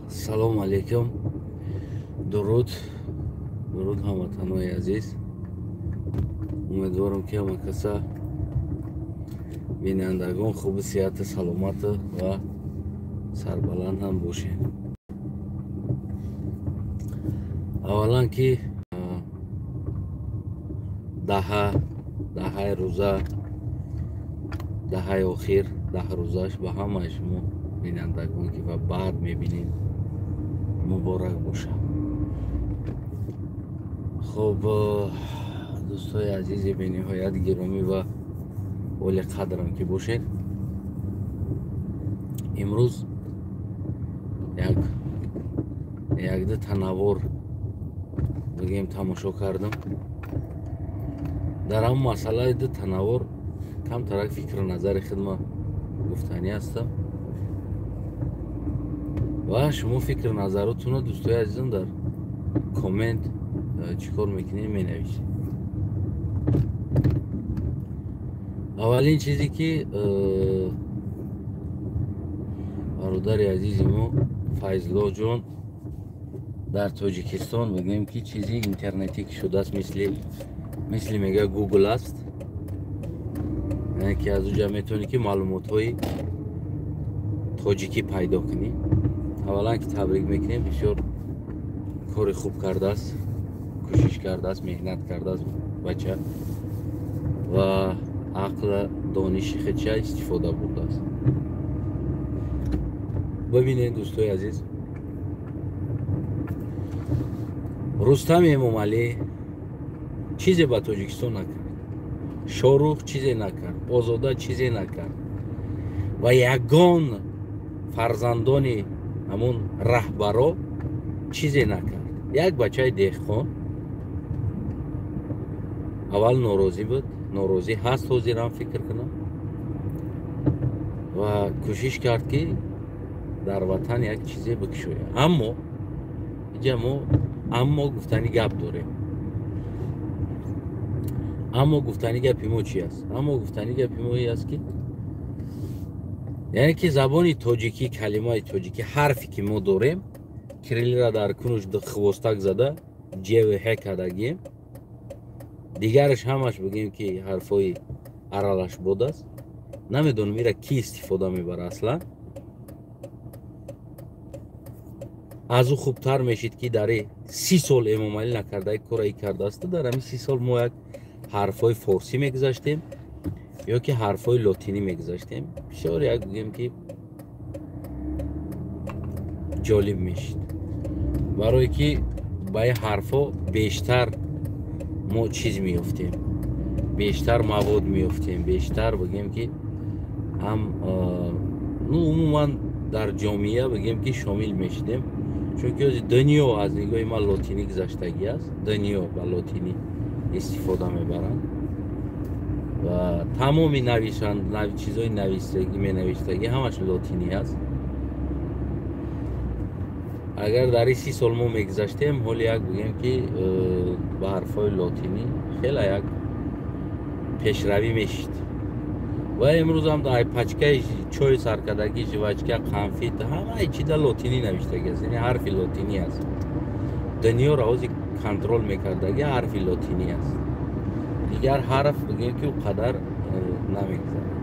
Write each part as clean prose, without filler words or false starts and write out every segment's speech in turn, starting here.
Салом алейкум. Дуруд ҳамватанои азиз. Умедворам ки ҳама каса бинандагон хуби сиҳату саломату ва сарбаланд ҳам бошед. аввалан ки даҳаи рӯза, даҳаи охир, 10 рӯзаш ба ҳамаи шумо бинандагон ки ва баъд мебинед муборак бошад. хуб, дӯстои азизи бениҳоят гиромӣ ва оли қадрам ки бошед, имрӯз як-ду танаввур бигем тамошо кардам. дар ҳамон масъалаи ду танаввур камтарак фикру назари худма гуфтанӣ ҳастам ва шумо фикру назаротонро дӯстои азизам дар коммент чӣ кор мекунед менависед. аввалин чизе ки бародари азизи мо Файзло ҷон дар Тоҷикистон мегӯем ки чизи интернете ки шудааст, мисли мега Google аст, яъне ки аз уҷа метавонӣ ки маълумотҳои тоҷикӣ пайдо кунӣ. аввалан ки табрик мекунем, бисёр кори хуб кардааст, кӯшиш кардааст, меҳнат кардааст бача ва ақла дониши худша истифода бурдааст. бибинед дӯстои азиз, Рустами Эмомалӣ чизе ба Тоҷикистон накард, Шорух чизе накард, Озода чизе накард ва ягон фарзандони ҳамон раҳбаро чизе накард. Як бачаи деҳқон аввал норозӣ буд, норозӣ ҳаст, ҳозирам фикр кунам, ва кӯшиш кард ки дар ватан як чизе бикушояд. Аммо иҷа мо аммо гуфтани гап дорем. аммо гуфтани гапи мо чӣ аст? Аммо гуфтани гапи мо ин аст ки яъне ки забони тоҷикӣ, калимаи тоҷикӣ, ҳарфе ки мо дорем, кириллиро дар кунуш хвостак зада ҷевҳ кардагием, дигараш ҳамаш бигем ки ҳарфҳои аралашбод аст. Намедонам ира кӣ истифода мебара аслан. аз ӯ хубтар мешид ки дар 30 сол Эмомалӣ накардаи кораи кардааст. дар ҳамин 30 сол мо як ҳарфҳои форсӣ мегузаштем ё ки ҳарфҳои лотинӣ мегузаштем. бисёр як бигем ки ҷолиб мешид, барое ки ба ин ҳарфҳо бештар мо чиз меёфтем, бештар мавод меёфтем, бештар бигем ки ҳам умуман дар ҷомеа бигем ки шомил мешидем, чунки дунё аз нигоҳи ман лотинӣ гузаштагӣ аст. Дунё ба лотинӣ истифода мебаранд ва тамоми чизҳои навистагӣ менавиштагӣ ҳамаш лотинӣ аст. агар дар 30 сол мо мегузаштем, ҳоли як бигем ки ба ҳарфҳои лотинӣ хела як пешравӣ мешид. ва имрӯз ҳам дар пачкаи чойи саркадагӣ, жвачка, қанфит, ҳамаи чида лотинӣ навиштагӣ аст, яъне ҳарфи лотинӣ аст. дунёро ҳозир контрол мекардагӣ ҳарфи лотинӣ аст. дигар ҳарф бигем ки қадар намегузарад.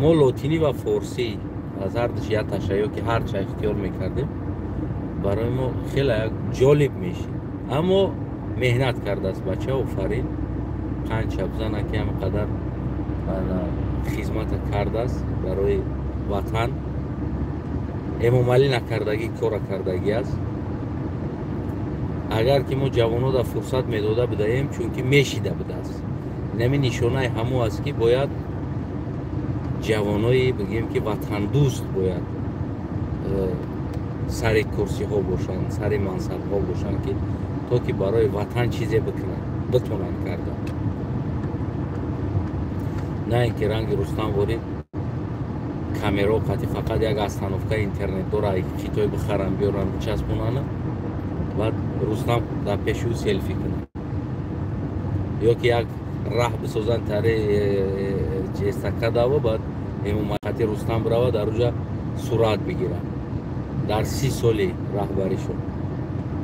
мо лотинӣ ва форсӣ аз ҳар ду яташа ё ки ҳарча ихтиёр мекардем, барои мо хела як ҷолиб мешид. аммо меҳнат кардааст бача, офарин, қанча бизана ки ҳамқадар хизмата кардааст барои ватан. Эмомалӣ накардагӣ кора кардагӣ аст. агар ки мо ҷавонода фурсат медода будаем, чунки мешида будааст. инами нишонаи ҳамо аст ки бояд ҷавонои бигем ки ватандӯст бояд сари курсиҳо бошанд, сари мансабҳо бошанд, ки то ки барои ватан чизе битонанд кардан. на ин ки ранги Рустам ворид камеро қати фақат як остановкаи интернет дора, читой бихарам биёрам бичаспонанд, баъд Рустам дар пеши ӯ селфи кунад, ё ки як раҳ бисозанд тари эстакадава, баъд Эмомалӣ Рустам бирава дар уҷа сурат бигирад. در 30 سالی رهبری شد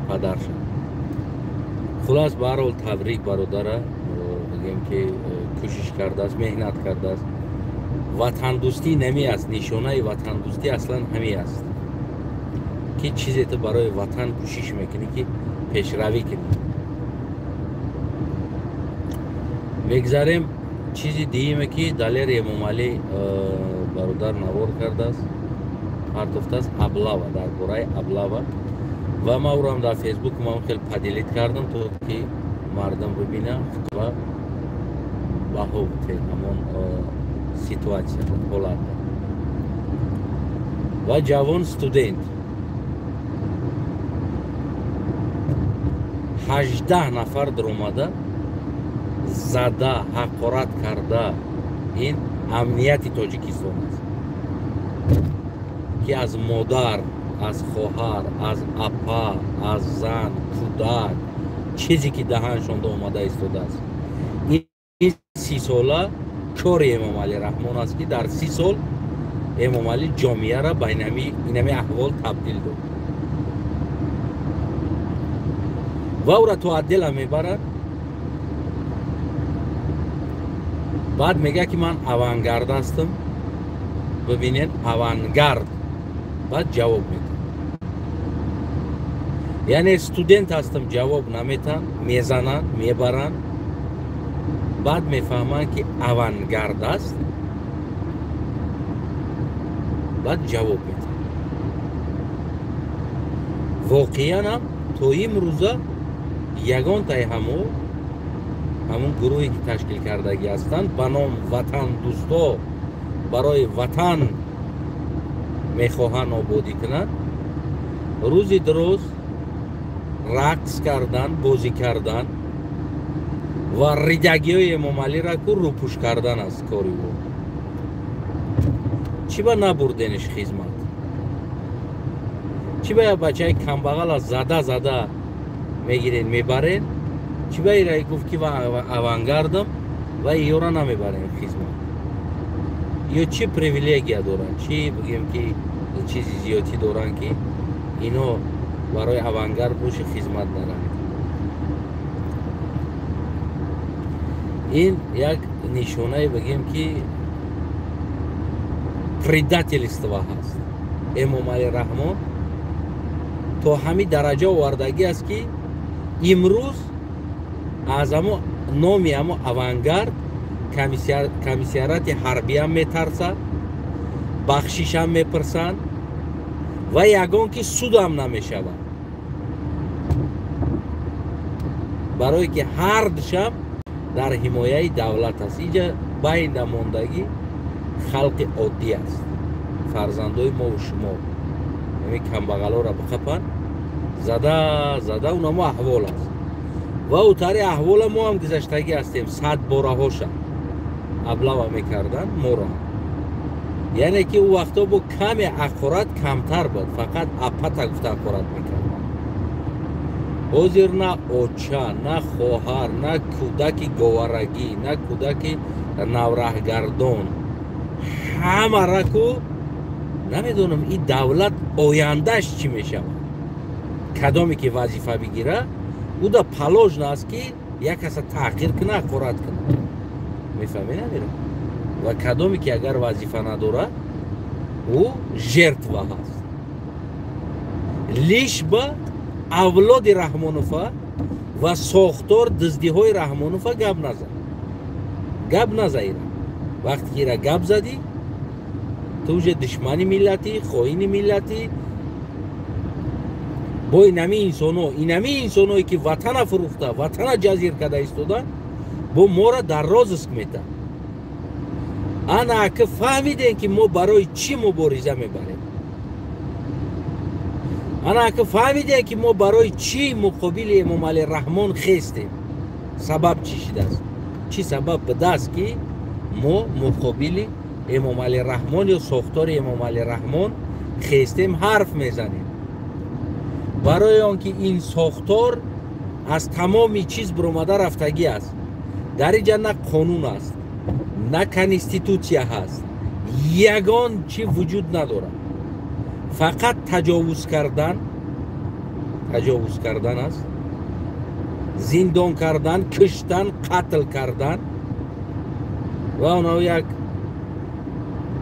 پدر شد. خلاص به هر حال تبریک برادر، بگیم که کوشش کرده است، مهنت کرده است. وطن دوستی نمی است، نشانه وطن دوستی اصلا همی است که چیزی تو برای وطن کوشش میکنی که پیشروی کنی. میگذاریم چیزی دیگه که دلیر امام علی برادر نوار کرده است، پرتفته است ابلاوا، در باره ابلاوا، و ما او هم در فیسبوک ما خیلی پدیلیت کردم تو که مردم ببینه و باهوته همون سیتواسیا حالت. و جوان استودنت 18 نفر در اومده زده حقارت کرده این امنیت تاجیکستان است که از مادر، از خواهر، از اپا، از زن، کودک، چیزی که دهنشان اومده ایستاده است. این 30 ساله کار امام علی رحمان است که در 30 سال امام علی جامعه را به اینمی احوال تبدیل داد و او را تو عدل میبرد. بعد میگه که من اوانگارد هستم، ببینید اوانگارد. بعد جواب میده یعنی استودنت هستم، جواب نمیتن، میزنن، میبرن. بعد میفهمن که اوانگارد است، بعد جواب میده. واقعا هم تو این روزا یگان تای همون گروهی که تشکیل کردگی هستند به نام وطن دوستا، برای وطن میخواهند آبادی کنند، روزی درست رقص کردن، بازی کردن و ریدگی های امام علی را که روپوش کردن است کاری بود. چی با نبردنش خدمت؟ چی با بچه کمبغل از زده میگیرین میبرین؟ چی با ایرای گفت که اوانگاردم و ایورا نمیبرین خدمت؟ یا چی پریویلیگیا دارن؟ چی بگیم که چیزی زیادی دارن که اینو برای اوانگارد باشه خدمت ندارن؟ این یک نشانه بگیم که پریداتلیستوا هست. امام علی رحمان تا همین درجه آوردگی است که امروز از همون نامی همون اوانگارد کمیسیارات حربی هم میترسه، بخشیش هم میپرسن و یگان که سود هم نمیشود، برای که هر دشم در حمایه دولت است. اینجا بین ماندگی خلق عادی است، فرزندای ما و شما. همین کمبغلا را بخپن زده اونم احوال است و اوتاری احوال ما هم گذشتگی هستیم. 100 باره هاشم ابلاو میکردن ما را، یعنی که او وقتا با کمی حقارت کمتر بود، فقط اپتا گفته حقارت میکردن. حاضر نه اوچا، نه خواهر، نه کودک گوارگی، نه کودک نورهگردان، همه را که نمیدونم این دولت آیندهش چی میشه، کدامی که وظیفه بگیره او دا پلاش نست که یک کس تحقیر کنه، حقارت کنه. میفهمی نمیره؟ و کدامی که اگر وظیفه نداره او ژرتوا هست. لیش با اولاد رحمانوفا و ساختار دزدی های رحمانوفا گب نزد. وقتی که را گب زدی تو دشمنی ملتی، خواهین ملتی با اینمی انسانایی که وطن فروخته، وطن جزیر کرده ایستادن، با ما را در راز اسکمیتن. انا که فهمیدین که ما برای چی مبارزه میبریم، انا که فهمیدین که ما برای چی مقابل امام علی رحمان خستیم، سبب چی شده است؟ چی سبب بده است که ما مقابل امام علی رحمان یا ساختار امام علی رحمان خستیم حرف میزنیم؟ برای آنکه این ساختار از تمامی چیز برآمده رفتگی است. در اینجا نه قانون است، نه کنستیتوسیا هست، یگان چی وجود نداره، فقط تجاوز کردن است، زندان کردن، کشتن، قتل کردن و اونها یک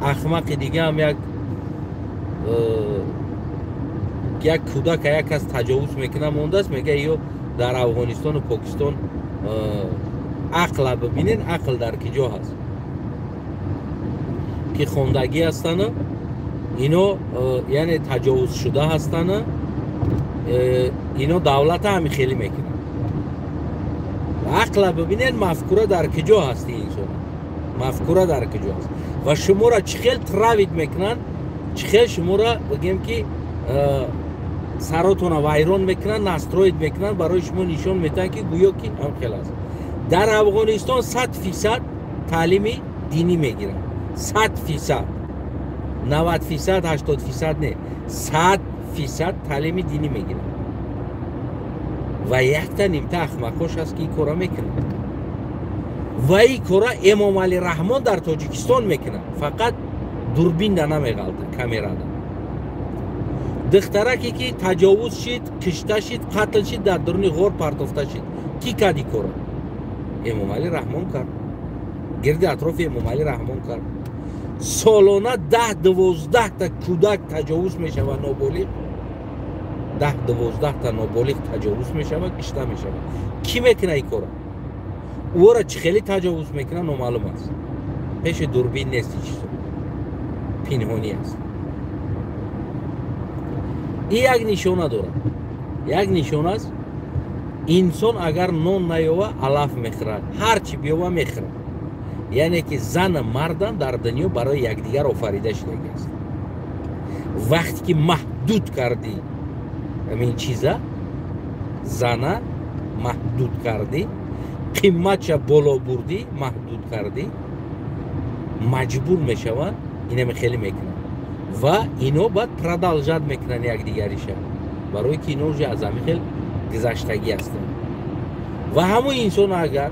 احمق دیگه هم یک کودک یک از تجاوز میکنه مونده است، میگه ایو در افغانستان و پاکستان عقل ببینین، عقل در کجا هست که خوندگی هستن اینو یعنی تجاوز شده هستن، اینو دولت هم خیلی میکنه. عقل ببینین مفکوره در کجا هستی انسان، مفکوره در کجا هست و شما را چخیل تراوید میکنن، چخیل شما را بگیم که سراتون را ویران میکنن، نستروید میکنن، برای شما نشان میتن که گویا که هم خیلی است. در افغانستان 100% تعلیم دینی میگیرن، 100%، 90%، 80% نه، 100% تعلیم دینی میگیرن و یک تا نیمته احمقاش هست که این کارا میکنن و این کارا امام علی رحمان در تاجیکستان میکنن، فقط دوربین در نمیغلطه، کامیرا در. دخترکی که تجاوز شد، کشته شد، قتل شد، در درون غار پرتافته شد، کی کردی کارا؟ امام علی رحمان کرد، گرد اطراف امام علی رحمان کرد. سالانه 10-12 تا کودک تجاوز میشه و نابالغ، 10-12 تا نابالغ تجاوز میشه و کشته میشه. کی میکنه این کارا؟ او را چخیلی تجاوز میکنه نامعلوم است، پیش دوربین نیست، پنهانی است. این یک نشانه داره، یک نشانه است انسان اگر نان نیاوه علف میخورد، هرچی بیاوه میخورد. یعنی که زن مردان در دنیا برای یکدیگر آفریده شده است. وقتی که محدود کردی همین چیزا، زن محدود کردی، قیمتش بالا بردی، محدود کردی، مجبور میشوند اینم خیلی میکنن و اینو باید پردالجات میکنن یک دیگریش، برای که اینو از همین خیلی گذشتگی هستن. و همون انسان اگر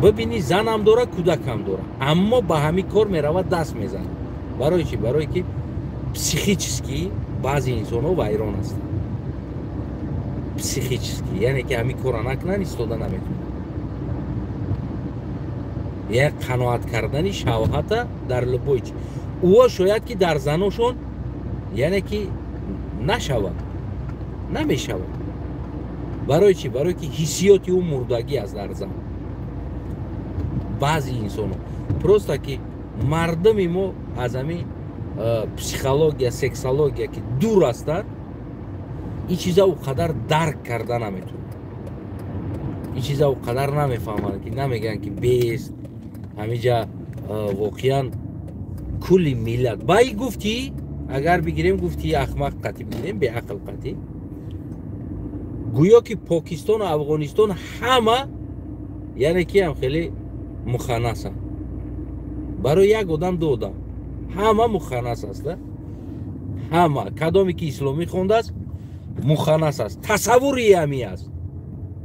ببینی زن هم داره، کودک هم داره، اما به همین کار میرود دست میزنه. برای چی؟ برای که پسیخیچسکی بعضی انسان ها ویران هستن، پسیخیچسکی، یعنی که همین کار نکنن ایستاده نمیتونه. یک قناعت کردنی شهوت در لبوی چی او شاید که در زناشون یعنی که نشود، نمیشود. برای چی؟ برای که حسیاتی و مردگی از در زن. بعضی انسان پروستا که مردمی ما از همین پسیخولوژیا، سکسولوژیا که دور هستند، این چیزا او قدر درک کردن نمیتونه، این چیزا او قدر نمیفهمن که نمیگن که بیست همینجا واقعا کلی ملت بایی گفتی اگر بگیریم، گفتی احمق قطعی بگیریم، به عقل قطعی، گویا که پاکستان و افغانستان همه یعنی که هم خیلی مخنث هست. برای یک آدم دو آدم همه مخنث است، همه کدامی که اسلامی خونده است مخنث است. تصوری همی است،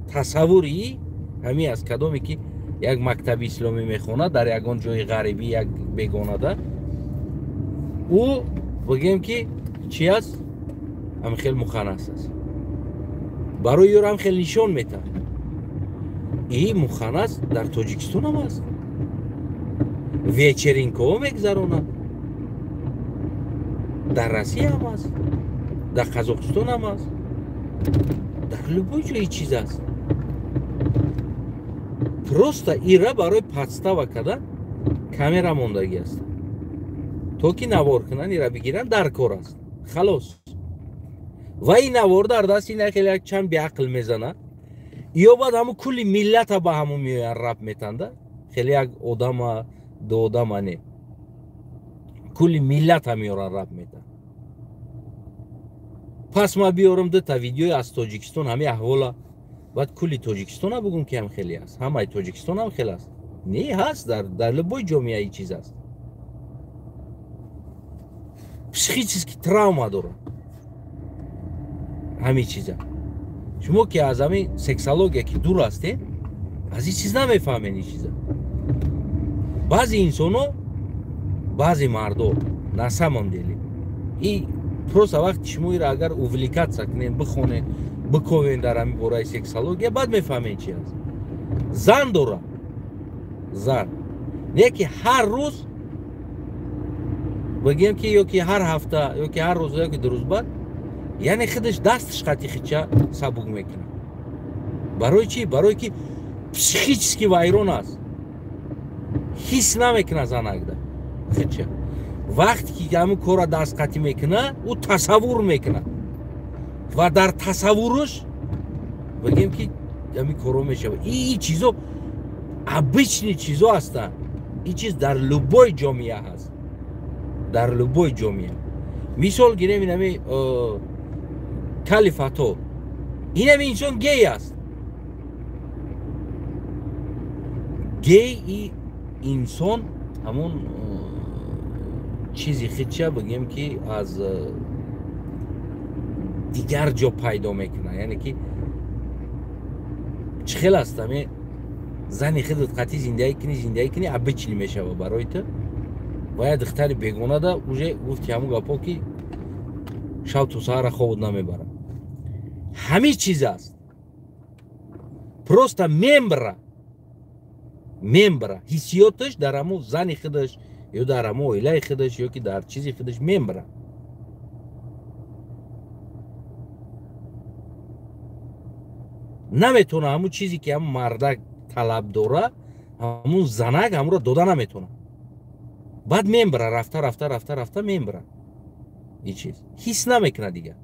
تصوری همی است. کدامی که یک مکتب اسلامی میخونه در یکان جای غریبی، یک بیگانه ده، او بگیم که چی است؟ هم خیلی مخنث است. برای یور هم خیلی نشان میتن این مخنث در تاجیکستان هم است، ویچرینکو میگذرونه، در روسیه هم است، در قزاقستان هم است، در لبوی جایی چیز است. پروستا ایره برای پستا و کدن کامیرا موندگی است. تو که نوار کنن ایره بگیرن در کار است، خلاص. و این نوار در دست اینه که یک چند به عقل میزنه، یا بعد همون کلی ملت ها با همون میوین رب میتنده، خیلی یک آدم دو آدم نه، کلی ملت ها میورن رب میتن. پس ما بیارم ده تا ویدیوی از تاجیکستان همه احوالا، بعد کلی تاجیکستان ها بگم که هم خیلی هست، همه تاجیکستان هم خیلی هست، نه هست در لبوی جامعه ای چیز هست. پسیخیچیسکی تراوما داره همین چیزا. شما که از همین سکسولوژیا که دور هستید از این چیز نمیفهمین. این چیزا بعضی انسانو، بعضی مردم نسمم دیلی این پروسا وقتی شما را اگر اوولیکاتسا کنین بخونین بکوین در همین بورای سکسولوژی بعد میفهمین چی است. زن داره، زن نه که هر روز بگیم که یا که هر هفته یا که هر روز یا که دو روز بعد یعنی خودش دستش خطی خیچه سبک میکنه. برای چی؟ برای که پسیخیچسکی وایرون است. حس نمیکنه زن اگه خیچه وقتی که همون کار دست خطی میکنه او تصور میکنه و در تصورش بگیم که همین کارو میشه. این چیزا ابیچنی چیزا هستن. این چیز در لبای جامعه هست، در لبای جامعه. مثال گیریم این همین کالیفاتو، این همین انسان گی است. گی انسان همون چیزی خیچه بگیم که از دیگر جا پیدا میکنه. یعنی که چه خیلی است همه زنی خودت قطعی زندگی کنی ابی چلی میشه و برای تو باید دختر بیگانه ده اوجه گفتی همون گپا که شب تو سهر خود نمیبره. همه چیز است پروستا میمبره حسیاتش در همون زنی خودش یا در همون اویله خودش یا که در چیزی خودش میمبره. نمیتونه همون چیزی که همون مردک طلب داره همون زنک همون رو داده نمیتونه. بعد میمبره رفته میمبره. این چیز حس نمیکنه دیگه.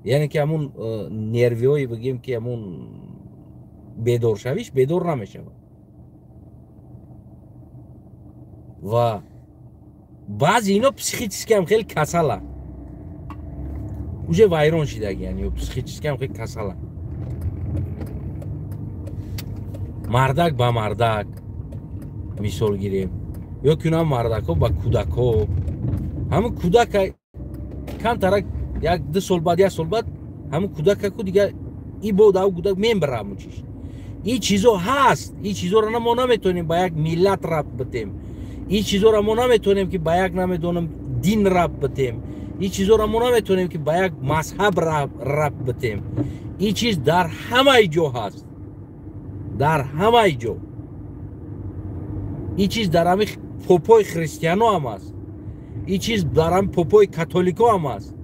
یعنی که همون نرویوی بگیم که همون بیدار شویش بیدار نمیشه و بعضی اینا پسیخیچسکی هم خیلی کساله اوجه وایرون شده. یعنی پسیخیچسکی هم خیلی کساله. مردک با مردک مثال گیریم یا کنم مردک ها با کودک ها. همون کودک کم ترک یک دو سال بعد یک سال بعد همون کودک ها دیگه ای بود او کودک میمبره همون چیز. این چیزا هست. این چیزا رو ما نمیتونیم با یک ملت ربط بتیم. این چیزا رو ما نمیتونیم که با یک نمیدونم دین ربط بتیم. این چیزا رو ما نمیتونیم که با یک مذهب ربط بتیم. این چیز در همه جا هست، در همه جا. این چیز در همه پوپای خریستیانو هم هست. این چیز در همه پوپای کاتولیکو هم هست.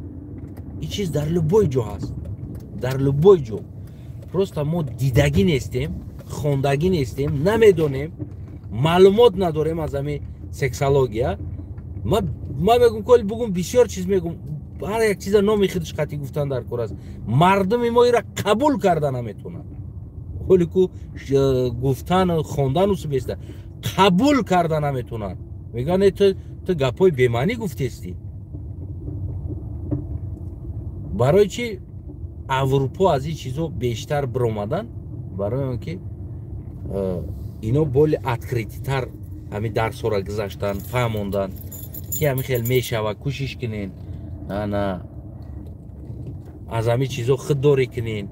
این چیز در لبای جا هست، در لبای جا. پروستا ما دیدگی نیستیم، خوندگی نیستیم، نمیدونیم، معلومات نداریم از همه سکسولوژی. ما بگم کلی بگم بسیار چیز میگم، هر یک چیز نامی خودش قطعی گفتن در کار است. مردم ما را قبول کردن نمیتونن. ولی که گفتن و خوندن اوسو بیسته قبول کردن نمیتونن. میگن تو گپای بیمانی گفتیستی. برای چی اروپا از این چیزو بیشتر برآمدن؟ برای اینکه اینا بول اتکریتی تر همین درس را گذاشتن، فهموندن که همین خیلی میشه و کوشش کنین انا از همین چیزا خودداری کنین.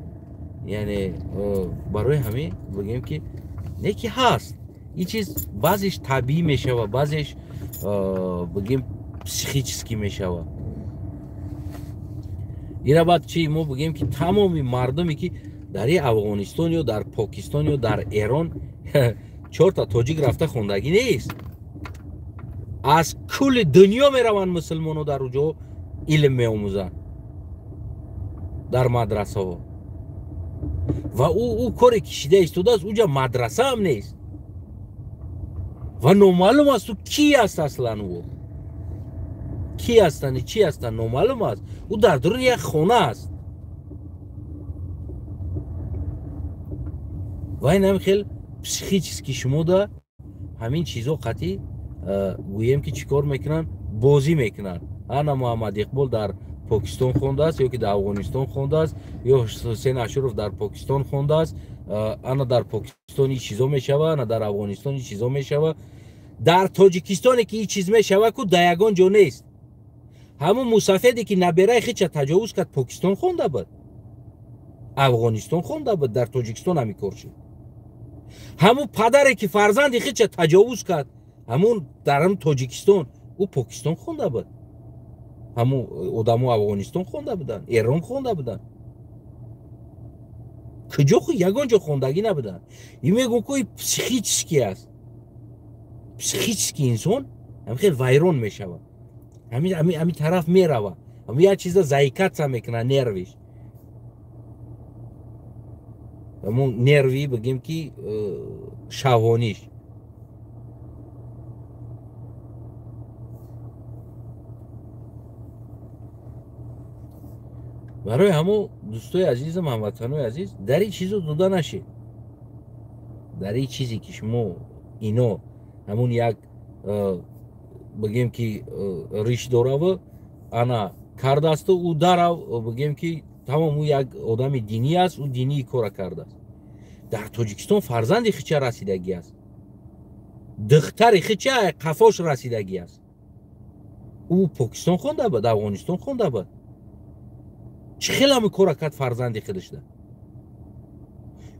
یعنی برای همین بگیم که نه که هست این چیز بعضیش طبیعی میشه و بعضیش بگیم پسیخیچسکی میشه. و اینا بعد چی ما بگیم که تمامی مردمی که در افغانستان یا در پاکستان یا در ایران 4 تا تاجیک رفته خوندگی نیست. از کل دنیا میروند مسلمانو در اونجا علم میآموزن در مدرسه ها. و او کار کشیده ایستاده است اونجا مدرسه هم نیست و نامعلوم است تو کی است اصلا. او کی هستن چی هستن نامعلوم است. او در درون یک خانه است و این هم خیلی پسیخیچسکی شما ده همین چیزا قطعی گوییم که چیکار میکنن بازی میکنن. انا محمد اقبال در پاکستان خونده است یا که در افغانستان خونده است یا حسین اشرف در پاکستان خونده است. انا در پاکستان این چیزا میشوه، انا در افغانستان این چیزا میشوه. در تاجیکستان که این چیز میشوه که در یگان جا نیست. همون مسافری که نبیره خیچ تجاوز کرد پاکستان خونده بود، افغانستان خونده بود، در تاجیکستان همی کار شد. همون پدری که فرزندی خیچ تجاوز کرد همون در هم تاجیکستان او پاکستان خونده بود. ҳамун одамо Афғонистон хонда будан, Эрон хонда будан. Куҷо ягон ҷо хондагӣ набудан. Ин мегӯн ки психически аст. Психически инсон хеле вайрон мешавад. Ҳамин тараф меравад. Як чиза заикатса мекунад нервиш. Ҳамун нерви бигем ки шавониш. барои ҳамон дӯстои азизам, ҳамватанои азиз, дар ин чизо дода нашед. Дар ин чизе ки шумо ино ҳамун як бигем ки ришдораву ана кардаасту ӯ дарав бигем ки тамом ӯ як одами динӣ аст, ӯ динии кора кардааст. Дар Тоҷикистон фарзанди хича расидагӣ аст. Духтари хича қафош расидагӣ аст. ӯ Покистон хонда буд, Афғонистон хонда буд. Чӣ хеле ҳами кора кард фарзанди худашда.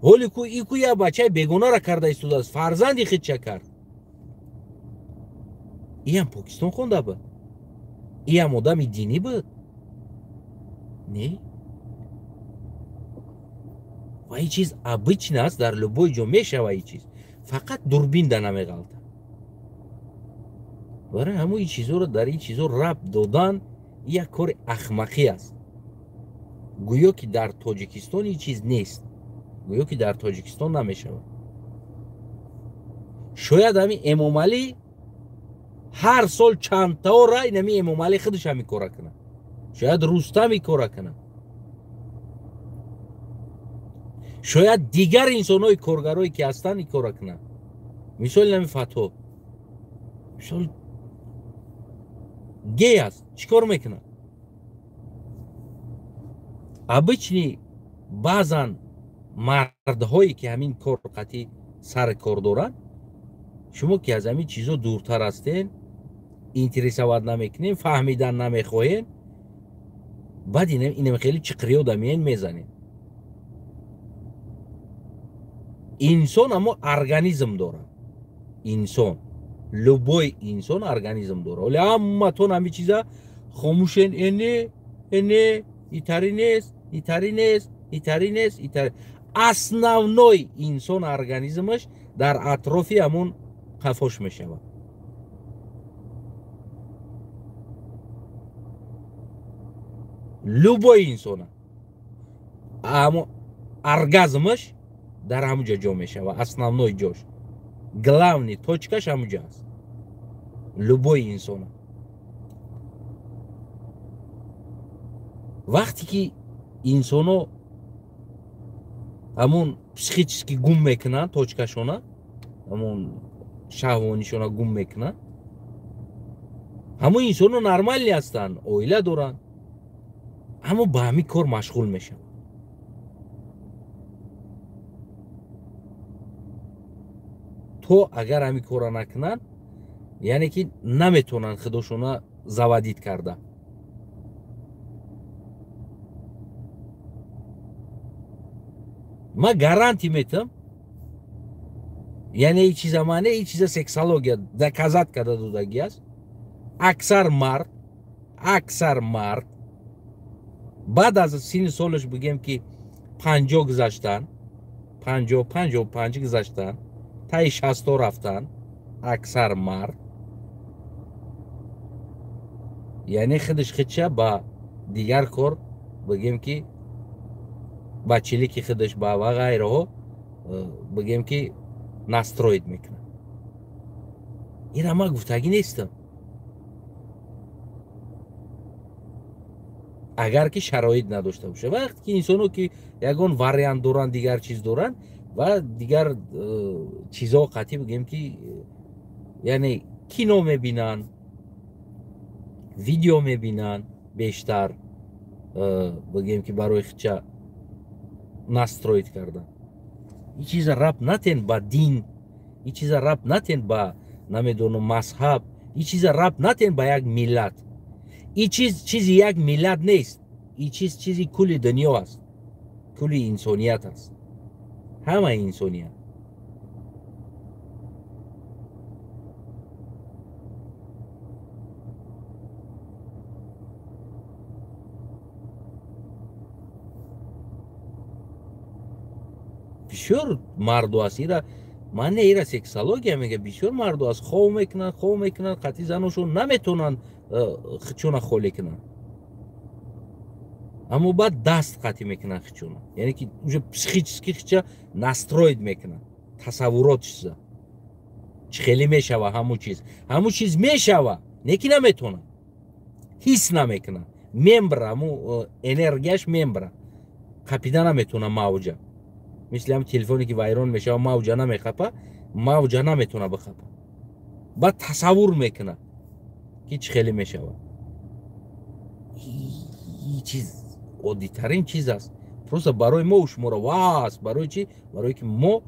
ҳоле ку ин ку як бачаи бегонара карда истодааст, фарзанди хича кард. Иам Покистон хонда буд. Иам одами динӣ буд. Не? ва ин чиз обычно аст, дар любой ҷо мешава ин чиз. Фақат дурбинда намеғалта. барои ҳамои ин чизоро дар ин чизо рабт додан як кори ахмақӣ аст. гӯё ки дар Тоҷикистон ин чиз нест. гӯё ки дар Тоҷикистон намешавад. шояд ҳамин Эмомалӣ ҳар сол чандтао рай нами Эмомалӣ худаш ҳамин кора кунад. шояд Рустам ин кора кунад. шояд дигар инсонҳои коргарое ки ҳастанд ин кора кунад. мисоли нами Фатҳо. мисол гей аст. чӣ кор мекунад? обычни баъзан мардҳое ки ҳамин кор қатъи сари кор доранд, шумо ки аз ҳамин чизо дуртар ҳастен, интересоват намекунем, фаҳмидан намехоҳем, баъд инам хеле чиқриё дамиен мезанем. инсон аммо организм дорад. инсон, любой инсон организм дорад. оле ҳаматон ҳамин чиза хомӯшен. эне итари нест, итари нест, итари нест, итари. основной инсон организмаш дар атрофи ҳамон қафош мешавад. любой инсона аммо оргазмаш дар ҳамуҷа ҷо мешавад. основной ҷош, главный точкаш ҳамуҷа аст. любой инсона вақте ки инсоно ҳамон психически гум мекунанд, точкашона ҳамон шаҳвонишона гум мекунанд, ҳамон инсоно нормалӣ ҳастанд, оила доранд, аммо ба ҳамин кор машғул мешаванд. то агар ҳамин кора накунанд, яъне ки наметавонанд худошона завадид карда. ма гарантӣ метам, яъне ин чиза мане, ин чиза сексология доказат карда додагӣ аст. аксар мард баъд аз синни солаш бигем ки 50 гузаштан, 50-55 гузаштан, таи 60 рафтан, аксар мард яъне худаш худша ба дигар кор бигем ки ба чилики худаш ба ва ғайраҳо бигем ки настроид мекунад. ина ма гуфтагӣ нестам. агар ки шароит надошта боша. вақте ки инсоно ки ягон вариант доранд, дигар чиз доранд ва дигар чизҳо қатъи бигем ки яъне кино мебинанд, видео мебинанд, бештар бигем ки барои худша настроид кардан. ин чиза рабт натен ба дин, ин чиза рабт натен ба намедонам мазҳаб, ин чиза рабт натен ба як миллат. ин чизи як миллат нест. ин чизи кулли дунё аст. кулли инсоният аст. ҳамаи инсоният. بسیار مردو است ایرا من ایرا سکسولوژی میگه بسیار مردو است خواه میکنن قطعی زناشون نمیتونن خچونا خولی کنن اما بعد دست قطعی میکنن خچونا یعنی که уже психически خچا настроить میکنن تصورات چیزا خیلی میشوه همون چیز میشوه نکی نمیتونن حس نمیکنن ممبر همون انرژیش ممبر قپیدن نمیتونه موجه مثل هم تلفنی که ویران میشه و موجه نمیخپه موجه نمیتونه بخپه بعد تصور میکنه که چه خیلی میشوه این چیز عادی ترین چیز است پروسه برای ما شما واس برای چی برای که ما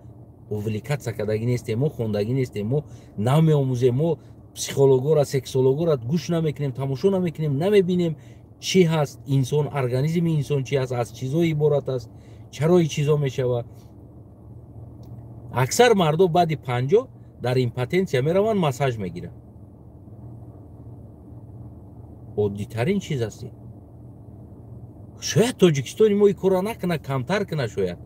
اولیکاتسیا کردگی نیستیم ما خوندگی نیستیم ما نمیآموزیم ما پسیخولوژی را سکسولوژی را گوش نمیکنیم تماشا نمیکنیم نمیبینیم چی هست انسان ارگانیسم انسان چی هست از چیزایی عبارت است چرا این چیزا میشوه اکثر مردم بعد 50 در ایمپاتنسیا میروند ماساژ میگیرن عادی ترین چیز است شاید تاجیکستانی ما این کارا نکنه کمتر کنه شاید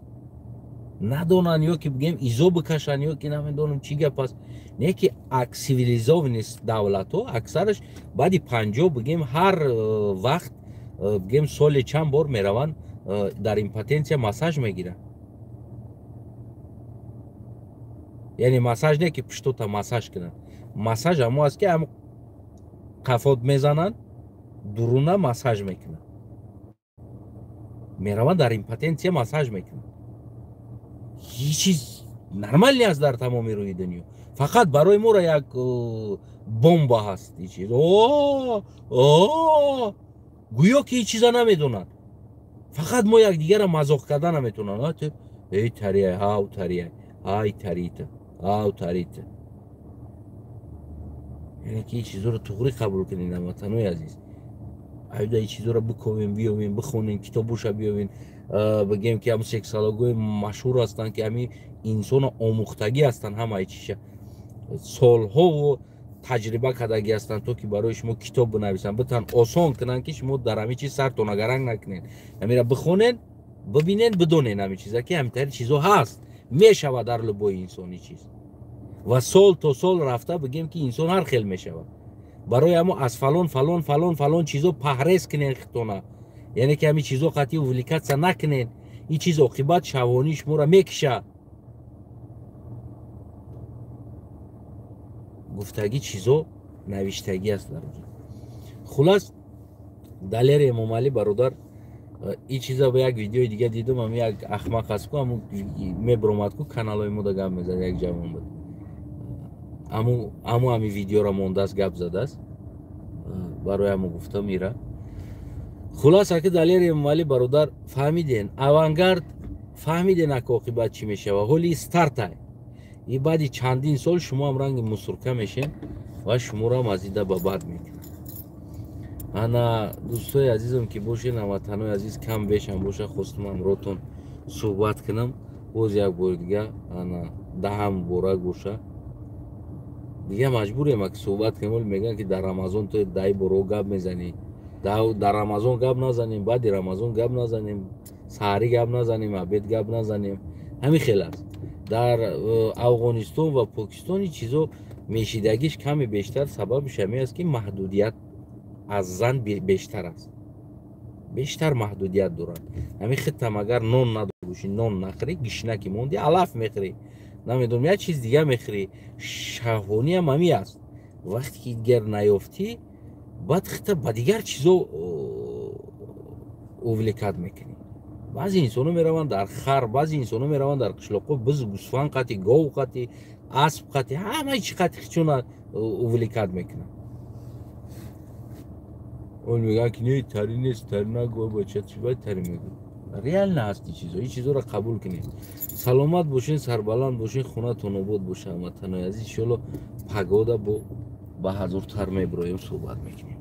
ندونن یا که بگیم ایزو بکشن یا که نمیدونم چی گپ است نه که سیویلیزовані دولت ها اکثرش بعد 50 بگیم هر وقت بگیم سال چند بار میروند در ایمپاتنسیا ماساژ میگیرن یعنی ماساژ نه که پشتو تا ماساژ کنن ماساژ هم است که هم قفات میزنن درونه ماساژ میکنن میروند در ایمپاتنسیا ماساژ میکنن هیچ چیز نرمال نیست در تمام روی دنیا فقط برای ما را یک بمب هست این چیز گویا که این چیزا نمیدونن فقط ما یک دیگر را مذاق کردن نمیتونن ای تریه هاو تریه ای تریته هاو تریته یعنی که این چیزا رو توغری قبول کنین هموطنای عزیز ایده این چیزا رو بکنیم بیاوین بخونین کتابوش بیاوین بگیم که هم سکسولوژی مشهور هستن که همین انسان آموختگی هستن همه چیشه سالها و تجربه کردگی هستن تو که برای شما کتاب بنویسن بتن آسان کنن که شما در همین چیز سرتون نگرنگ نکنین همین را بخونین ببینین بدونین همین چیزا که همین چیزا هست میشوه در لبای انسانی چیز و سال تا سال رفته بگیم که انسان هر خیل میشوه برای همون از فلان چیزا پرهیز کنین خطونه یعنی که همین چیزا قطعی اولیکاتسیا نکنین این چیز عاقبت شوانی شما را میکشه گفتگی چیزا نوشتگی است در خلاص دلیر امام علی برادر این چیزا به یک ویدیو دیگه دیدم هم یک احمق است که میبرمد که کانال های ما دا گپ میزد یک جوان بود همین ویدیو را مونده است گپ زده است برای همون گفتم میره خلاص که دلیر امام علی برادر فهمیدین اوانگارد فهمیدین که عاقبت چی میشه و حالی استارت این بعد چندین سال شما هم رنگ مسرکه میشین و شما را مزیده به بد میکنن انا دوستای عزیزم که باشین هموطنای عزیز کم بیش هم باشه خواستم امروتون صحبت کنم باز یک بار دیگه انا دهم بورک باشه دیگه مجبوریم که صحبت کنم میگن که در رمضان تو دای برو گپ میزنی در رمضان گپ نزنیم بعد رمضان گپ نزنیم سحری گپ نزنیم عبید گپ نزنیم همین خیلی است در افغانستان و پاکستان چیزا میشیدگیش کمی بیشتر سببش همین است که محدودیت از زن بیشتر است بیشتر محدودیت دارد همین خطم اگر نان نداشته باشی نان نخری گشنکی موندی علف میخری نمیدونم یه چیز دیگه میخری شهوانی هم همی است وقتی که گر نیافتی بعد خطه با دیگر چیزا اولیکات میکنی بعضی انسانو میروند در خر بعضی انسانو میروند در قشلاقو بز گوسفند قطعی گاو قطعی اسب قطعی همه چی قطعی چون اولیکات میکنن اون میگن که نه تری نیست تری نگو بچه چی باید تری میگو ریال نه هستی چیزا این چیزا را قبول کنید سلامت باشین سربلند باشین خونه تون آباد باشه هموطنای عزیز ان شاءالله پگاده با هزار تر میبرایم صحبت میکنیم